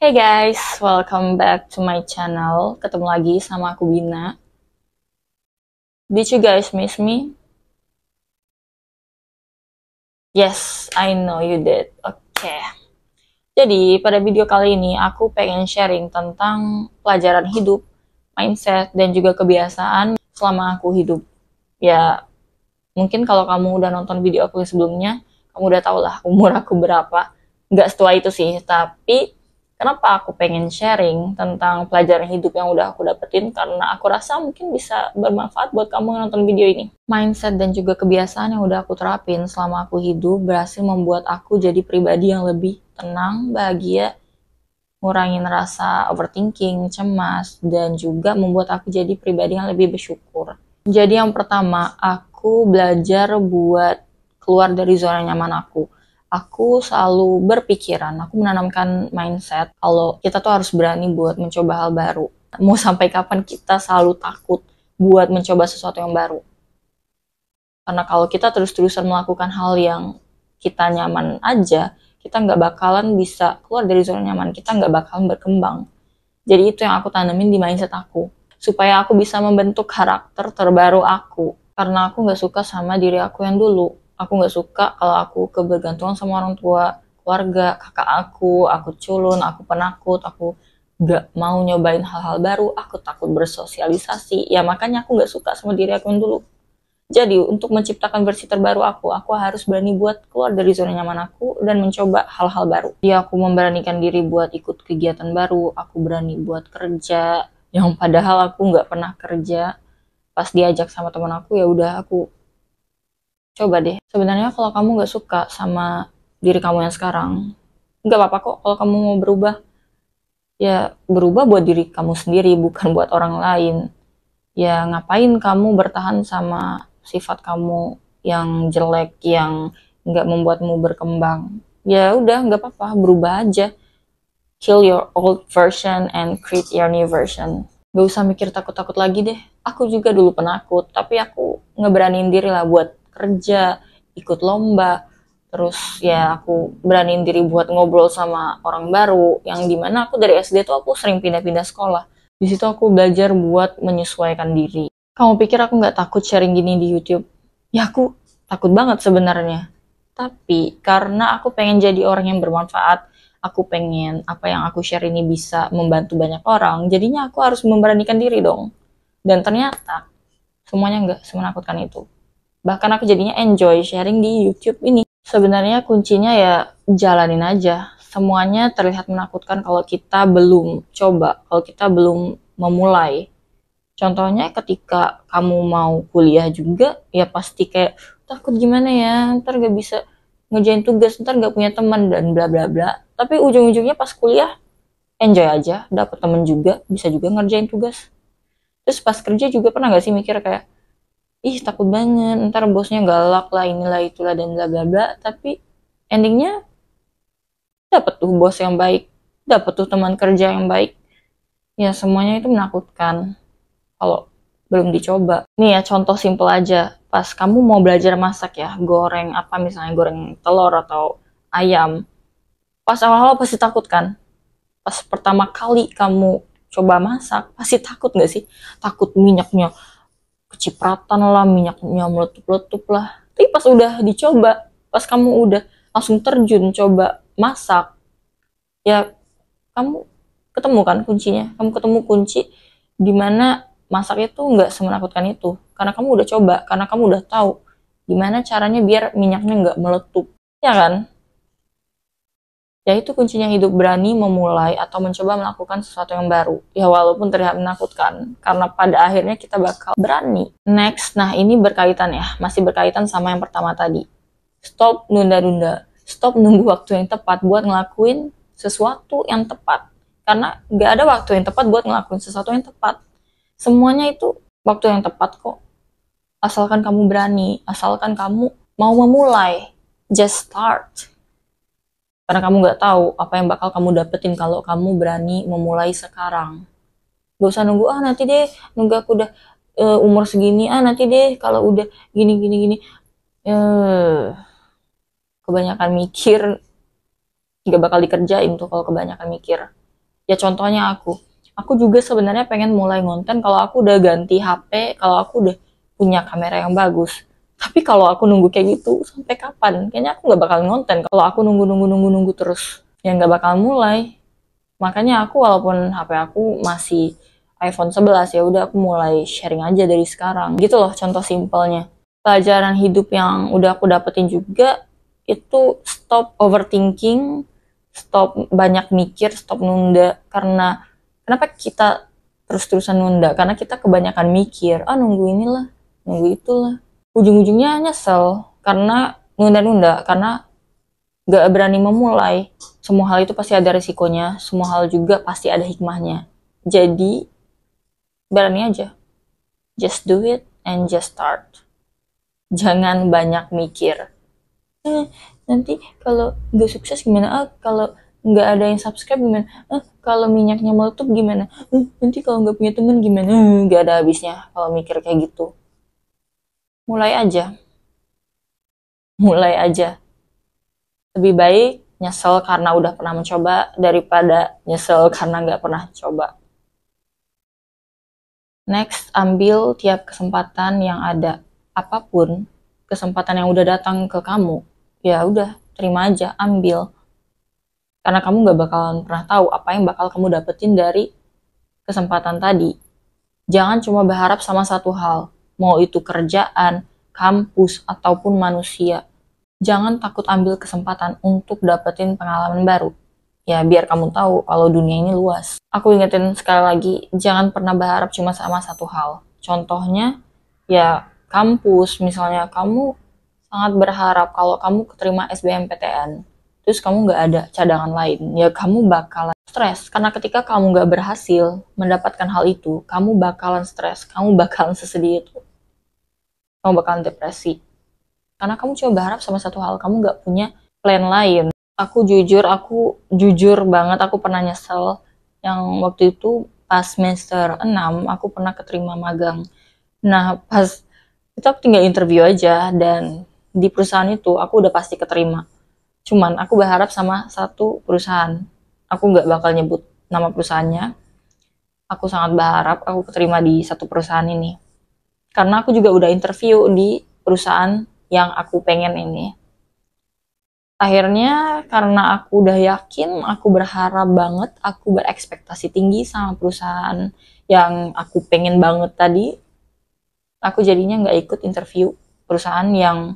Hey guys, welcome back to my channel. Ketemu lagi sama aku Bina. Did you guys miss me? Yes, I know you did. Oke. Jadi, pada video kali ini aku pengen sharing tentang pelajaran hidup, mindset, dan juga kebiasaan selama aku hidup. Ya, mungkin kalau kamu udah nonton video aku sebelumnya, kamu udah tau lah umur aku berapa. Nggak setua itu sih, tapi kenapa aku pengen sharing tentang pelajaran hidup yang udah aku dapetin? Karena aku rasa mungkin bisa bermanfaat buat kamu yang nonton video ini. Mindset dan juga kebiasaan yang udah aku terapin selama aku hidup berhasil membuat aku jadi pribadi yang lebih tenang, bahagia, ngurangin rasa overthinking, cemas, dan juga membuat aku jadi pribadi yang lebih bersyukur. Jadi yang pertama, aku belajar buat keluar dari zona nyaman aku. Aku selalu berpikiran, aku menanamkan mindset kalau kita tuh harus berani buat mencoba hal baru. Mau sampai kapan kita selalu takut buat mencoba sesuatu yang baru. Karena kalau kita terus-terusan melakukan hal yang kita nyaman aja, kita nggak bakalan bisa keluar dari zona nyaman, kita nggak bakalan berkembang. Jadi itu yang aku tanemin di mindset aku. Supaya aku bisa membentuk karakter terbaru aku. Karena aku nggak suka sama diri aku yang dulu. Aku nggak suka kalau aku kebergantungan sama orang tua, keluarga, kakak aku culun, aku penakut, aku nggak mau nyobain hal-hal baru, aku takut bersosialisasi. Ya makanya aku nggak suka sama diri aku yang dulu. Jadi untuk menciptakan versi terbaru aku harus berani buat keluar dari zona nyaman aku dan mencoba hal-hal baru. Ya aku memberanikan diri buat ikut kegiatan baru, aku berani buat kerja, yang padahal aku nggak pernah kerja. Pas diajak sama teman aku ya udah aku coba deh. Sebenarnya kalau kamu nggak suka sama diri kamu yang sekarang, nggak apa-apa kok kalau kamu mau berubah. Ya berubah buat diri kamu sendiri, bukan buat orang lain. Ya ngapain kamu bertahan sama sifat kamu yang jelek, yang nggak membuatmu berkembang. Ya udah nggak apa-apa, berubah aja. Kill your old version and create your new version. Gak usah mikir takut-takut lagi deh. Aku juga dulu penakut, tapi aku ngeberaniin diri lah buat kerja, ikut lomba, terus ya aku beraniin diri buat ngobrol sama orang baru, yang dimana aku dari SD tuh aku sering pindah-pindah sekolah. Di situ aku belajar buat menyesuaikan diri. Kamu pikir aku nggak takut sharing gini di YouTube? Ya aku takut banget sebenarnya. Tapi karena aku pengen jadi orang yang bermanfaat, aku pengen apa yang aku share ini bisa membantu banyak orang, jadinya aku harus memberanikan diri dong. Dan ternyata semuanya nggak semenakutkan itu. Bahkan aku jadinya enjoy sharing di YouTube ini. Sebenarnya kuncinya ya jalanin aja. Semuanya terlihat menakutkan kalau kita belum coba, kalau kita belum memulai. Contohnya ketika kamu mau kuliah juga, ya pasti kayak takut gimana ya, ntar gak bisa ngerjain tugas, ntar gak punya teman dan bla bla bla. Tapi ujung-ujungnya pas kuliah enjoy aja, dapet temen juga, bisa juga ngerjain tugas. Terus pas kerja juga pernah gak sih mikir kayak, ih takut banget, ntar bosnya galak lah, inilah itulah dan bla bla bla. Tapi endingnya dapet tuh bos yang baik, dapet tuh teman kerja yang baik. Ya semuanya itu menakutkan kalau belum dicoba. Nih ya contoh simple aja, pas kamu mau belajar masak ya, goreng apa misalnya goreng telur atau ayam, pas awal-awal pasti takut kan? Pas pertama kali kamu coba masak, pasti takut nggak sih? Takut minyaknya kecipratan lah, minyaknya meletup-letup lah. Tapi pas udah dicoba, pas kamu udah langsung terjun coba masak, ya kamu ketemu kan kuncinya, kamu ketemu kunci dimana masak itu nggak semenakutkan itu, karena kamu udah coba, karena kamu udah tahu gimana caranya biar minyaknya nggak meletup, ya kan? Ya itu kuncinya hidup, berani memulai atau mencoba melakukan sesuatu yang baru. Ya walaupun terlihat menakutkan, karena pada akhirnya kita bakal berani. Next, nah ini berkaitan ya, masih berkaitan sama yang pertama tadi. Stop nunda-nunda, stop nunggu waktu yang tepat buat ngelakuin sesuatu yang tepat. Karena nggak ada waktu yang tepat buat ngelakuin sesuatu yang tepat. Semuanya itu waktu yang tepat kok. Asalkan kamu berani, asalkan kamu mau memulai. Just start. Karena kamu nggak tahu apa yang bakal kamu dapetin kalau kamu berani memulai sekarang. Gak usah nunggu, nanti deh, nunggu aku udah umur segini, nanti deh kalau udah gini gini gini. Kebanyakan mikir nggak bakal dikerjain tuh kalau kebanyakan mikir. Ya contohnya aku juga sebenarnya pengen mulai ngonten kalau aku udah ganti HP, kalau aku udah punya kamera yang bagus. Tapi kalau aku nunggu kayak gitu, sampai kapan? Kayaknya aku nggak bakal ngonten. Kalau aku nunggu terus, ya nggak bakal mulai. Makanya aku walaupun HP aku masih iPhone 11, ya udah aku mulai sharing aja dari sekarang. Gitu loh contoh simpelnya. Pelajaran hidup yang udah aku dapetin juga itu stop overthinking, stop banyak mikir, stop nunda. Karena kenapa kita terus-terusan nunda? Karena kita kebanyakan mikir, nunggu inilah, nunggu itulah. Ujung-ujungnya nyesel karena nunda-nunda, karena gak berani memulai. Semua hal itu pasti ada resikonya, semua hal juga pasti ada hikmahnya. Jadi, berani aja. Just do it and just start. Jangan banyak mikir. Nanti kalau gak sukses gimana? Kalau nggak ada yang subscribe gimana? Kalau minyaknya meletup gimana? Nanti kalau nggak punya temen gimana? Nggak ada habisnya kalau mikir kayak gitu. Mulai aja. Mulai aja. Lebih baik nyesel karena udah pernah mencoba daripada nyesel karena nggak pernah coba. Next, ambil tiap kesempatan yang ada. Apapun kesempatan yang udah datang ke kamu, ya udah terima aja, ambil. Karena kamu nggak bakalan pernah tahu apa yang bakal kamu dapetin dari kesempatan tadi. Jangan cuma berharap sama satu hal, mau itu kerjaan, kampus, ataupun manusia. Jangan takut ambil kesempatan untuk dapetin pengalaman baru. Ya, biar kamu tahu kalau dunia ini luas. Aku ingetin sekali lagi, jangan pernah berharap cuma sama satu hal. Contohnya, ya kampus, misalnya kamu sangat berharap kalau kamu keterima SBMPTN, terus kamu nggak ada cadangan lain, ya kamu bakalan stres. Karena ketika kamu nggak berhasil mendapatkan hal itu, kamu bakalan stres, kamu bakalan sesedih itu. Kamu bakalan depresi. Karena kamu cuma berharap sama satu hal, kamu nggak punya plan lain. Aku jujur banget, aku pernah nyesel yang waktu itu pas semester 6, aku pernah keterima magang. Nah, pas itu aku tinggal interview aja, dan di perusahaan itu aku udah pasti keterima. Cuman aku berharap sama satu perusahaan. Aku nggak bakal nyebut nama perusahaannya. Aku sangat berharap aku keterima di satu perusahaan ini. Karena aku juga udah interview di perusahaan yang aku pengen ini. Akhirnya karena aku udah yakin, aku berharap banget, aku berekspektasi tinggi sama perusahaan yang aku pengen banget tadi, aku jadinya nggak ikut interview perusahaan yang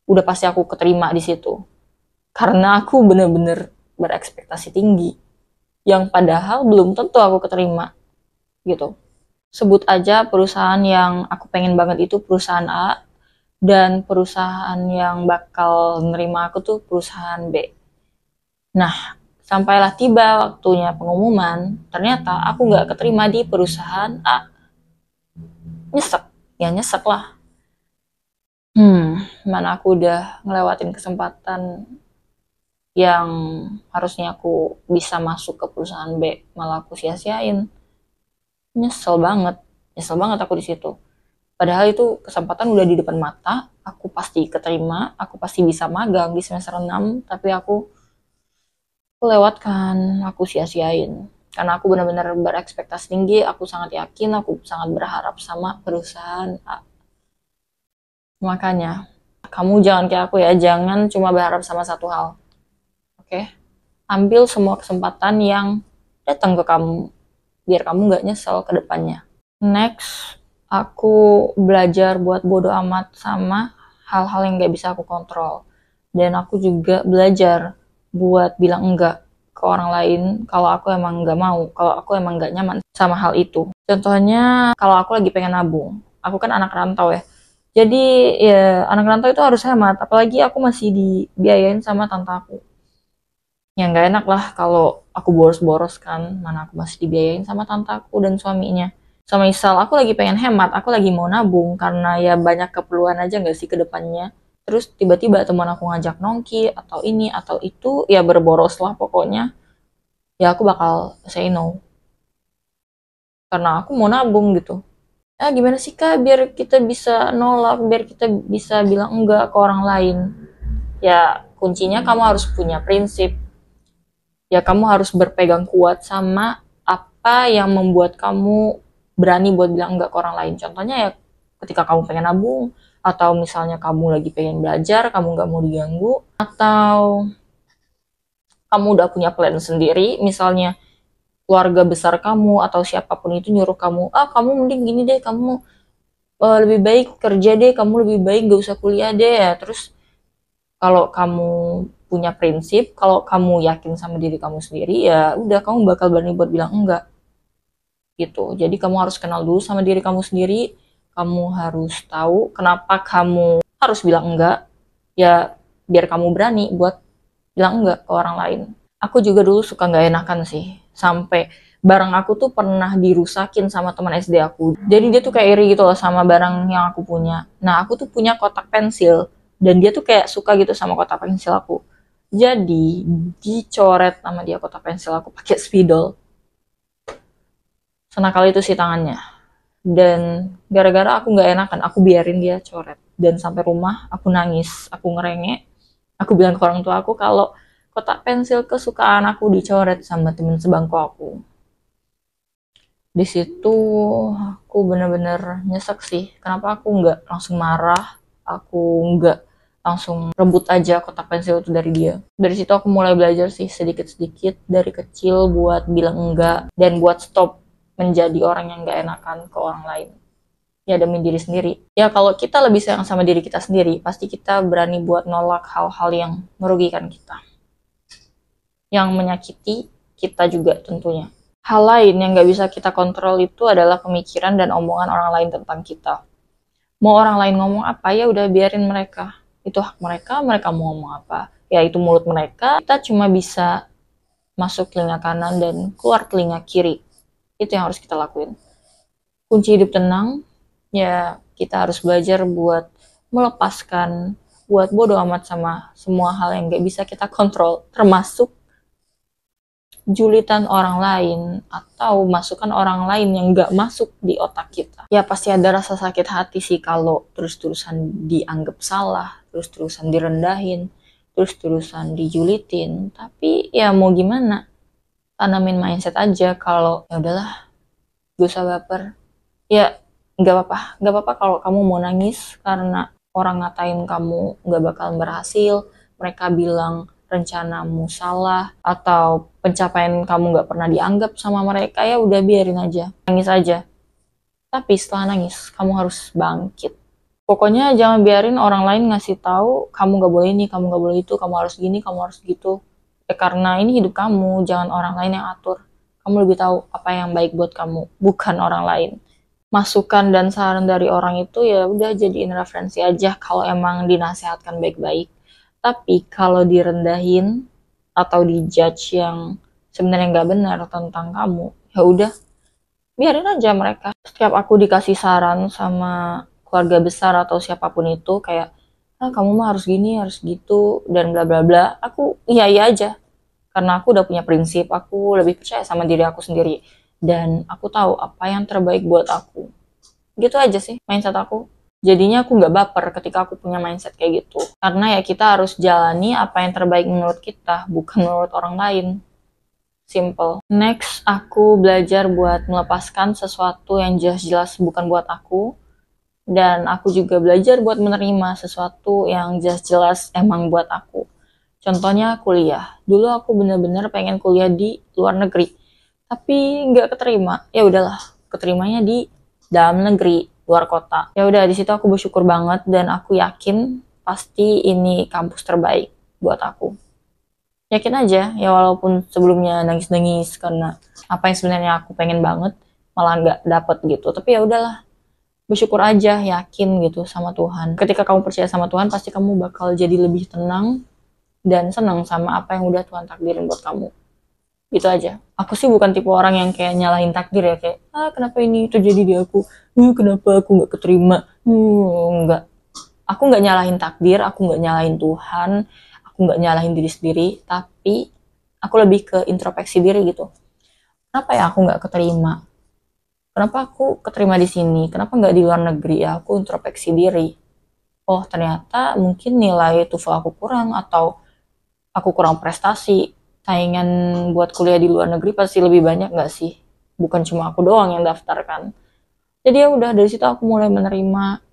udah pasti aku keterima di situ. Karena aku bener-bener berekspektasi tinggi, yang padahal belum tentu aku keterima, gitu. Sebut aja perusahaan yang aku pengen banget itu perusahaan A, dan perusahaan yang bakal nerima aku tuh perusahaan B. Nah, sampailah tiba waktunya pengumuman, ternyata aku nggak keterima di perusahaan A. Nyesek, ya nyesek lah. Mana aku udah ngelewatin kesempatan yang harusnya aku bisa masuk ke perusahaan B, malah aku sia-siain. Nyesel banget aku di situ. Padahal itu kesempatan udah di depan mata, aku pasti keterima, aku pasti bisa magang di semester 6, tapi aku lewatkan, aku sia-siain. Karena aku benar-benar berekspektasi tinggi, aku sangat yakin, aku sangat berharap sama perusahaan A. Makanya, kamu jangan kayak aku ya, jangan cuma berharap sama satu hal. Oke? Ambil semua kesempatan yang datang ke kamu, biar kamu nggak nyesel ke depannya. Next, aku belajar buat bodo amat sama hal-hal yang gak bisa aku kontrol. Dan aku juga belajar buat bilang enggak ke orang lain kalau aku emang gak mau, kalau aku emang gak nyaman sama hal itu. Contohnya, kalau aku lagi pengen nabung. Aku kan anak rantau ya. Jadi ya anak rantau itu harus hemat, apalagi aku masih dibiayain sama tante aku. Ya nggak enak lah kalau aku boros-boros kan, mana aku masih dibiayain sama tante aku dan suaminya. Sama misal aku lagi pengen hemat, aku lagi mau nabung karena ya banyak keperluan aja nggak sih ke depannya. Terus tiba-tiba teman aku ngajak nongki atau ini atau itu, ya berboros lah pokoknya. Ya aku bakal say no. Karena aku mau nabung gitu. Gimana sih Kak biar kita bisa nolak, biar kita bisa bilang enggak ke orang lain. Ya kuncinya kamu harus punya prinsip. Ya kamu harus berpegang kuat sama apa yang membuat kamu berani buat bilang enggak ke orang lain. Contohnya ya ketika kamu pengen nabung, atau misalnya kamu lagi pengen belajar, kamu nggak mau diganggu, atau kamu udah punya plan sendiri, misalnya keluarga besar kamu atau siapapun itu nyuruh kamu, kamu mending gini deh, kamu lebih baik kerja deh, kamu lebih baik gak usah kuliah deh ya. Terus kalau kamu punya prinsip, kalau kamu yakin sama diri kamu sendiri, ya udah kamu bakal berani buat bilang enggak gitu. Jadi kamu harus kenal dulu sama diri kamu sendiri, kamu harus tahu kenapa kamu harus bilang enggak, ya biar kamu berani buat bilang enggak ke orang lain. Aku juga dulu suka nggak enakan sih, sampai barang aku tuh pernah dirusakin sama teman SD aku. Jadi dia tuh kayak iri gitu loh sama barang yang aku punya. Nah aku tuh punya kotak pensil, dan dia tuh kayak suka gitu sama kotak pensil aku. Jadi dicoret sama dia kotak pensil aku pakai spidol. Senakal itu sih tangannya. Dan gara-gara aku nggak enakan, aku biarin dia coret. Dan sampai rumah aku nangis, aku ngerengek. Aku bilang ke orang tua aku kalau kotak pensil kesukaan aku dicoret sama temen sebangku aku. Di situ aku bener-bener nyesek sih. Kenapa aku nggak langsung marah? Aku nggak langsung rebut aja kotak pensil itu dari dia. Dari situ aku mulai belajar sih sedikit-sedikit dari kecil buat bilang enggak dan buat stop menjadi orang yang nggak enakan ke orang lain. Ya demi diri sendiri. Ya kalau kita lebih sayang sama diri kita sendiri, pasti kita berani buat nolak hal-hal yang merugikan kita, yang menyakiti kita juga tentunya. Hal lain yang nggak bisa kita kontrol itu adalah pemikiran dan omongan orang lain tentang kita. Mau orang lain ngomong apa, ya udah biarin mereka. Itu hak mereka, mereka mau ngomong apa. Ya itu mulut mereka, kita cuma bisa masuk telinga kanan dan keluar telinga kiri. Itu yang harus kita lakuin. Kunci hidup tenang, ya kita harus belajar buat melepaskan, buat bodo amat sama semua hal yang gak bisa kita kontrol, termasuk julitan orang lain atau masukan orang lain yang gak masuk di otak kita. Ya pasti ada rasa sakit hati sih kalau terus-terusan dianggap salah, terus-terusan direndahin, terus-terusan dijulitin. Tapi ya mau gimana? Tanamin mindset aja kalau ya udahlah, gak usah baper. Ya nggak apa-apa kalau kamu mau nangis karena orang ngatain kamu nggak bakal berhasil, mereka bilang rencanamu salah, atau pencapaian kamu nggak pernah dianggap sama mereka, ya udah biarin aja, nangis aja. Tapi setelah nangis, kamu harus bangkit. Pokoknya jangan biarin orang lain ngasih tahu kamu nggak boleh ini, kamu nggak boleh itu, kamu harus gini, kamu harus gitu. Ya karena ini hidup kamu, jangan orang lain yang atur. Kamu lebih tahu apa yang baik buat kamu, bukan orang lain. Masukan dan saran dari orang itu ya udah jadiin referensi aja kalau emang dinasehatkan baik-baik. Tapi kalau direndahin atau dijudge yang sebenarnya nggak benar tentang kamu, ya udah biarin aja mereka. Setiap aku dikasih saran sama keluarga besar atau siapapun itu kayak, kamu mah harus gini, harus gitu, dan bla bla bla, aku iya iya aja. Karena aku udah punya prinsip, aku lebih percaya sama diri aku sendiri. Dan aku tahu apa yang terbaik buat aku. Gitu aja sih mindset aku. Jadinya aku nggak baper ketika aku punya mindset kayak gitu. Karena ya kita harus jalani apa yang terbaik menurut kita, bukan menurut orang lain. Simple. Next, aku belajar buat melepaskan sesuatu yang jelas-jelas bukan buat aku. Dan aku juga belajar buat menerima sesuatu yang jelas-jelas emang buat aku. Contohnya kuliah. Dulu aku bener-bener pengen kuliah di luar negeri. Tapi nggak keterima. Ya udahlah, keterimanya di dalam negeri, luar kota. Ya udah di situ aku bersyukur banget dan aku yakin pasti ini kampus terbaik buat aku. Yakin aja ya walaupun sebelumnya nangis-nangis karena apa yang sebenarnya aku pengen banget malah nggak dapet gitu. Tapi ya udahlah, bersyukur aja, yakin gitu sama Tuhan. Ketika kamu percaya sama Tuhan pasti kamu bakal jadi lebih tenang dan senang sama apa yang udah Tuhan takdirin buat kamu. Gitu aja. Aku sih bukan tipe orang yang kayak nyalahin takdir ya, kayak kenapa ini terjadi di aku, kenapa aku nggak keterima, enggak. Aku nggak nyalahin takdir, aku nggak nyalahin Tuhan, aku nggak nyalahin diri sendiri, tapi aku lebih ke introspeksi diri gitu. Kenapa ya aku nggak keterima? Kenapa aku keterima di sini? Kenapa nggak di luar negeri? Ya aku introspeksi diri. Oh ternyata mungkin nilai TOEFL aku kurang, atau aku kurang prestasi. saingan buat kuliah di luar negeri pasti lebih banyak nggak sih? Bukan cuma aku doang yang daftar kan. Jadi ya udah dari situ aku mulai menerima,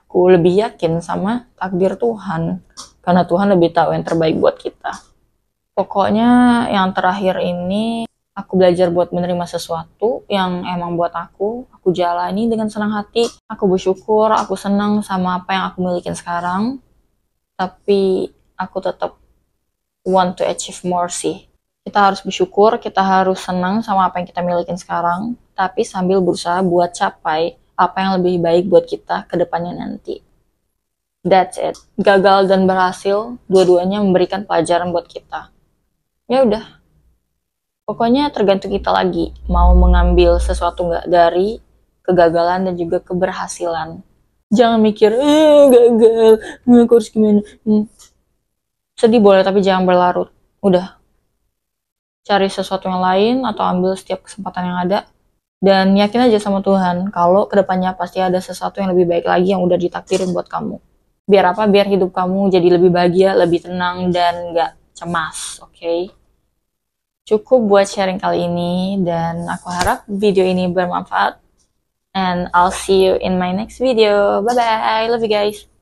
aku lebih yakin sama takdir Tuhan. Karena Tuhan lebih tahu yang terbaik buat kita. Pokoknya yang terakhir ini aku belajar buat menerima sesuatu yang emang buat aku jalani dengan senang hati. Aku bersyukur, aku senang sama apa yang aku milikin sekarang. Tapi aku tetap want to achieve more sih. Kita harus bersyukur, kita harus senang sama apa yang kita milikin sekarang, tapi sambil berusaha buat capai apa yang lebih baik buat kita ke depannya nanti. That's it. Gagal dan berhasil, dua-duanya memberikan pelajaran buat kita. Ya udah, pokoknya tergantung kita lagi mau mengambil sesuatu nggak dari kegagalan dan juga keberhasilan. Jangan mikir, gagal, aku harus gimana. Sedih boleh, tapi jangan berlarut. Udah, cari sesuatu yang lain atau ambil setiap kesempatan yang ada. Dan yakin aja sama Tuhan, kalau kedepannya pasti ada sesuatu yang lebih baik lagi yang udah ditakdirin buat kamu. Biar apa? Biar hidup kamu jadi lebih bahagia, lebih tenang, dan gak cemas, oke? Cukup buat sharing kali ini, dan aku harap video ini bermanfaat. And I'll see you in my next video. Bye-bye. Love you guys.